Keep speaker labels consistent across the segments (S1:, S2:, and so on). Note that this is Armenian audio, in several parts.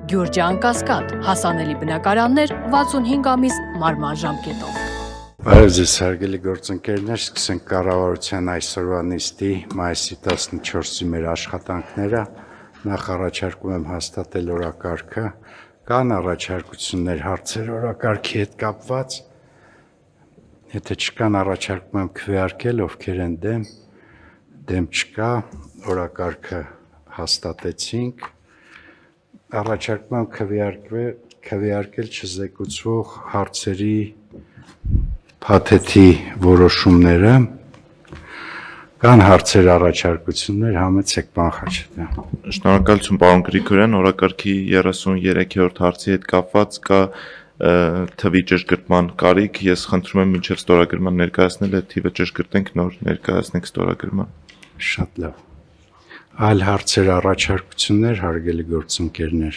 S1: Գյուրջան Կասկադ, հասանելի բնակարաններ 65 ամիս մարման ժամկետով։
S2: Բարև ձեզ հարգելի գործընկերներ, սկսենք կառավարության այսօրվա նիստի մայիսի 14-ի մեր աշխատանքները։ Նախ առաջարկում եմ հաստատել օրակարգը, կան առաջարկություններ հարցեր օրակարգի հետ կապված։ Եթե չկան, առաջարկում եմ քվեարկել, ովքեր են դեմ չկա, օրակարգը հաստատեցինք։ Առաջարկում եմ քվեարկել չզեկուցվող հարցերի փաթեթի որոշումները, կան հարցեր առաջարկություններ, համեցեք պարոն Խաչատրյան։
S3: Շնորհակալություն պարոն Գրիգորյան, օրակարգի 33-րդ հարցի հետ կապված կա թվի ճշգրտման կարիք, ես խնդրում եմ մինչև ստորագրման ներկայացնել այդ թիվը ճշգրտենք, նոր ներկայացնենք ստորագրման։
S2: Շատ լավ։ Այլ հարցեր առաջարկություններ, հարգելի գործընկերներ,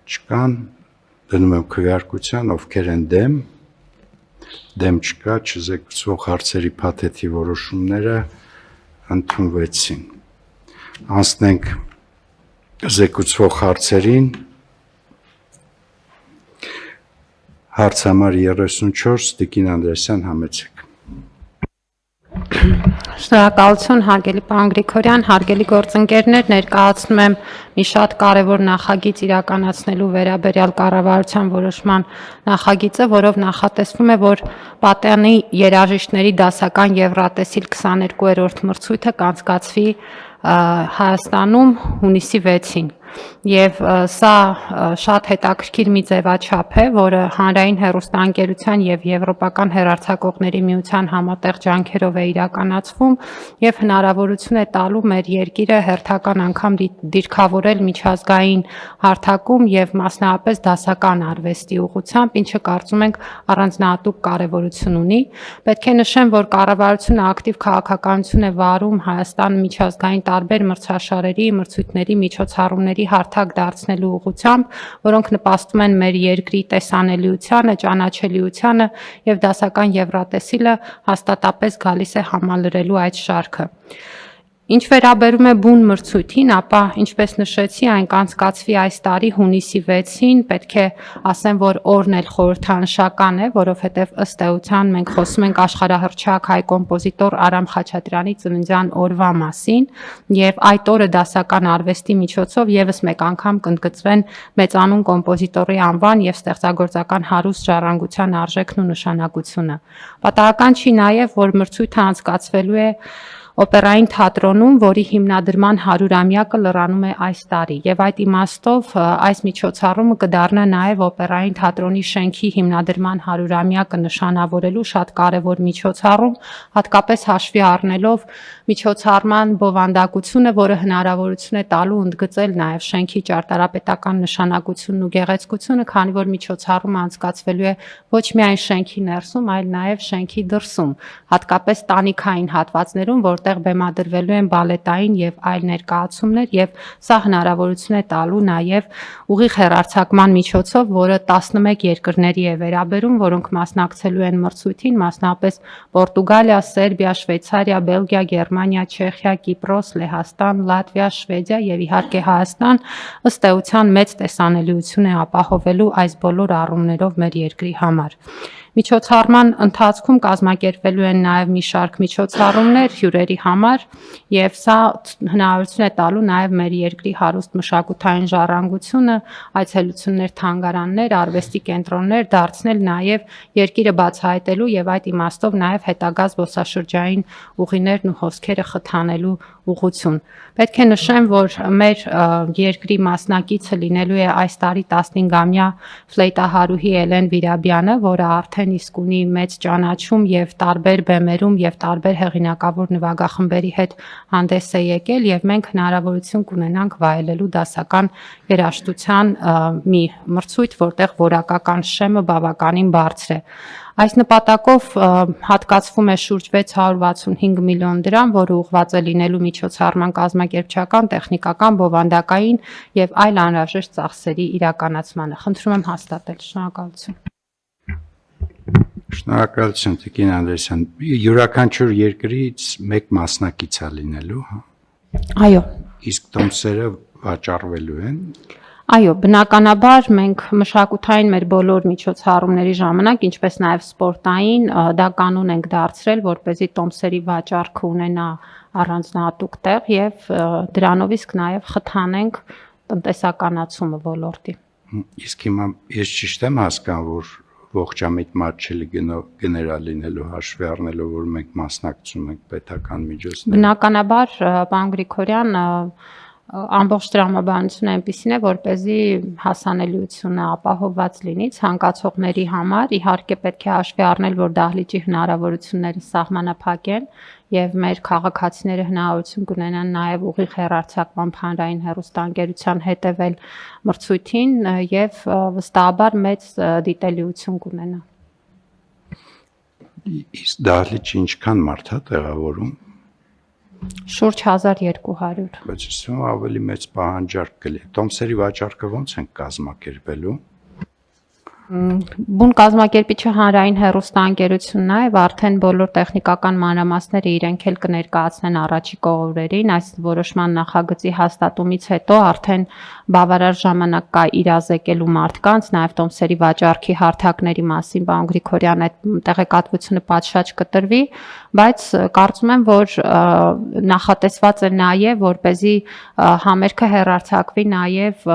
S2: չկան, դնում եմ քվեարկության, ովքեր են դեմ չկա, չզեկուցվող հարցերի փաթեթի որոշումները ընդունվեցին։ Անցնենք զեկուցվող հարցերին։ Հարց համար 34, Տիկին Անդրեասյան, համեցեք։
S4: Շնորհակալություն հարգելի պարոն Գրիգորյան, հարգելի գործընկերներ, ներկայացնում եմ մի շատ կարևոր նախագիծ իրականացնելու վերաբերյալ կառավարության որոշման նախագիծը, որով նախատեսվում է, որ պատանի երաժիշտների դասական Եվրատեսիլ 22-րդ մրցույթը կանցկացվի Հայաստանում հունիսի 6-ին։ Եվ սա շատ հետաքրքիր մի ձևաչափ է, որը հանրային հեռուստաընկերության եւ Եվրոպական հեռարձակողների միության համատեղ ջանքերով է իրականացվում եւ հնարավորություն է տալու մեր երկիրը հերթական անգամ դիրքավորել միջազգային հարթակում եւ մասնավորապես դասական արվեստի ուղղությամբ, ինչը կարծում ենք առանձնահատուկ կարեւորություն ունի։ Պետք է նշեմ, որ կառավարությունը ակտիվ քաղաքականություն է վարում Հայաստան միջազգային տարբեր մրցաշարերի, մրցույթների, միջոցառումների հարթակ դարձնելու ուղղությամբ, որոնք նպաստում են մեր երկրի տեսանելիությանը, ճանաչելիությանը եւ դասական Եվրատեսիլը հաստատապես գալիս է համալրելու այդ շարքը։ Ինչ վերաբերում է բուն մրցույթին, ապա ինչպես նշեցի, այն կանցկացվի այս տարի հունիսի 6-ին, պետք է ասեմ, որ օրն էլ խորհրդանշական է, որովհետև ըստ էության մենք խոսում ենք աշխարհահռչակ հայ կոմպոզիտոր Արամ Խաչատրյանի ծննդյան օրվա մասին, եւ այդ օրը դասական արվեստի միջոցով եւս մեկ անգամ կընդգծվեն մեծանուն կոմպոզիտորի անվան եւ ստեղծագործական հարուստ ժառանգության արժեքն ու նշանակությունը։ Պատահական չի նաեւ, որ մրցույթը անցկացվելու է Օպերային թատրոնում, որի հիմնադրման 100-ամյակը լրանում է այս տարի, եւ այդ իմաստով այս միջոցառումը կդառնա նաեւ Օպերային թատրոնի շենքի հիմնադրման 100-ամյակը նշանավորելու շատ կարեւոր միջոցառում, հատկապես հաշվի առնելով միջոցառման բովանդակությունը, որը հնարավորություն է տալու ընդգծել նաեւ շենքի ճարտարապետական նշանակությունն ու գեղեցկությունը, քանի որ միջոցառումը անցկացվելու է ոչ միայն շենքի ներսում, այլ նաեւ շենքի դրսում, հատկապես տանիքային հատվածներում, որտեղ բեմադրվելու են բալետային եւ այլ ներկայացումներ, եւ սա հնարավորություն է տալու նաեւ ուղիղ հեռարձակման միջոցով, որը 11 երկրների է վերաբերում, որոնք մասնակցելու են մրցույթին, մասնավորապես Պորտուգալիա, Սերբիա, Շվեյցարիա, Բելգիա, Գերմանիա, Չեխիա, Կիպրոս, Լեհաստան, Լատվիա, Շվեդիա եւ իհարկե Հայաստան, ըստ էության մեծ տեսանելիություն է ապահովելու այս բոլոր առումներով մեր երկրի համար։ Միջոցառման ընթացքում կազմակերպվելու են նաև մի շարք միջոցառումներ հյուրերի համար եւ սա հնարավորություն է տալու նաև մեր երկրի հարուստ մշակութային ժառանգությունը, այցելություններ, թանգարաններ, արվեստի կենտրոններ դարձնել նաև երկիրը բացահայտելու եւ այդ իմաստով նաև հետագա զբոսաշրջային ուղիներն ու հոսքերը խթանելու ուղղություն։ Պետք է նշեմ, որ մեր երկրի մասնակիցը լինելու է այս տարի 15-ամյա ֆլեյտահարուհի Էլեն Վիրաբյանը, որը արդեն իսկ ունի մեծ ճանաչում եւ տարբեր բեմերում եւ տարբեր հեղինակավոր նվագախմբերի հետ հանդես է եկել եւ մենք հնարավորություն կունենանք վայելելու դասական երաժշտության մի մրցույթ, որտեղ որակական շեմը բավականին բարձր է։ Այս նպատակով հատկացվում է շուրջ 665 միլիոն դրամ, որը ուղղված է լինելու միջոցառման կազմակերպչական, տեխնիկական, բովանդակային եւ այլ անհրաժեշտ ծախսերի իրականացմանը։ Խնդրում եմ հաստատել։ Շնորհակալություն։
S2: Շնորհակալություն Տիկին Անդրեասյան։ Յուրաքանչյուր երկրից մեկ մասնակից է լինելու, հա։
S4: Այո։
S2: Իսկ տոմսերը վաճառվելու են։
S4: Այո, բնականաբար մենք մշակութային մեր բոլոր միջոցառումների ժամանակ, ինչպես նաև սպորտային, դա կանոն ենք դարձրել, որպեսզի տոմսերի վաճառքը ունենա առանձնահատուկ տեղ եւ դրանով իսկ նաև խթանենք տնտեսականացումը ոլորտի։
S2: Իսկ հիմա ես ճիշտ եմ հասկանում, որ ողջամիտ մատչելի գներա լինելու հաշվի առնելով, որ մենք մասնակցում ենք պետական միջոցներին։
S4: Բնականաբար, պարոն Գրիգորյան, ամբողջ տրամաբանությունը այնպեսին է, որպեսզի հասանելիությունը ապահովված լինի ցանկացողների համար, իհարկե պետք է հաշվի առնել, որ դահլիճի հնարավորությունները սահմանափակ են եւ մեր քաղաքացիները հնարավորություն կունենան նաեւ ուղիղ հեռարձակման հանրային հեռուստաընկերության հետեւել մրցույթին եւ վստահաբար մեծ դիտելիություն կունենա։
S2: Իսկ դահլիճը ինչքան մարդ է տեղավորում։
S4: Շուրջ 1200։
S2: Բայց ասում ավելի մեծ պահանջարկ կլինի։ Տոմսերի վաճառքը ո՞նց են կազմակերպելու։
S4: Բուն կազմակերպիչը հանրային հեռուստաընկերությունն է եւ արդեն բոլոր տեխնիկական մանրամասները իրենք էլ կներկայացնեն առաջիկա օրերին, այս որոշման նախագծի հաստատումից հետո արդեն բավարար ժամանակ կա իրազեկելու մարդկանց, նաեւ տոմսերի վաճառքի հարթակների մասին պարոն Գրիգորյան այդ տեղեկատվությունը պատշաճ կտրվի, բայց կարծում եմ, որ նախատեսված է նաեւ որպեսզի համերգը հեռարձակվի նաեւ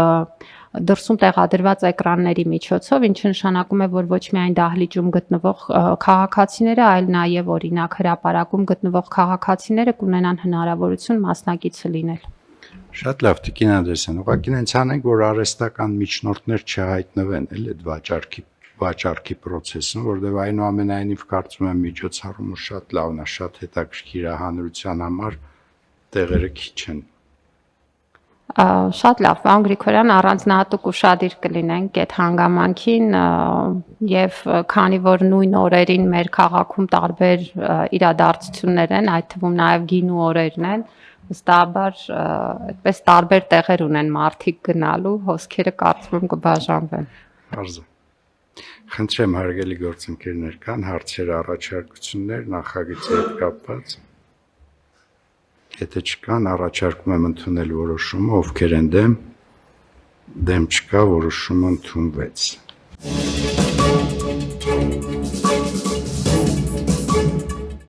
S4: դրսում տեղադրված էկրանների միջոցով, ինչը նշանակում է, որ ոչ միայն դահլիճում գտնվող քաղաքացիները, այլ նաև օրինակ հրապարակում գտնվող քաղաքացիները կունենան հնարավորություն մասնակիցը լինել։
S2: Շատ լավ, Տիկին Անդրեասյան, ուղղակի նենց անենք, որ արհեստական միջնորդներ չհայտնվեն, էլ այդ վաճառքի process-ում, որտեղ այնուամենայնիվ կարծում եմ միջոցառումը շատ լավն է, շատ հետաքրքիր է հանրության համար, տեղերը քիչ են։
S4: Շատ լավ, պարոն Գրիգորյան, առանձնահատուկ ուշադիր կլինենք այդ հանգամանքին եւ քանի որ նույն օրերին մեր քաղաքում տարբեր իրադարձություններ են, այդ թվում նաեւ գինու օրերն են, վստահաբար այդպես տարբեր տեղեր ունեն մարդիկ գնալու, հոսքերը կարծում եմ կբաժանվեն։
S2: Հարզը։ Խնդրեմ հարգելի գործընկերներ, կան հարցեր, առաջարկություններ նախագծի հետ կապված։ Եթե չկան, առաջարկում եմ ընդունել որոշումը, ովքեր են դեմ չկա, որոշումը ընդունվեց։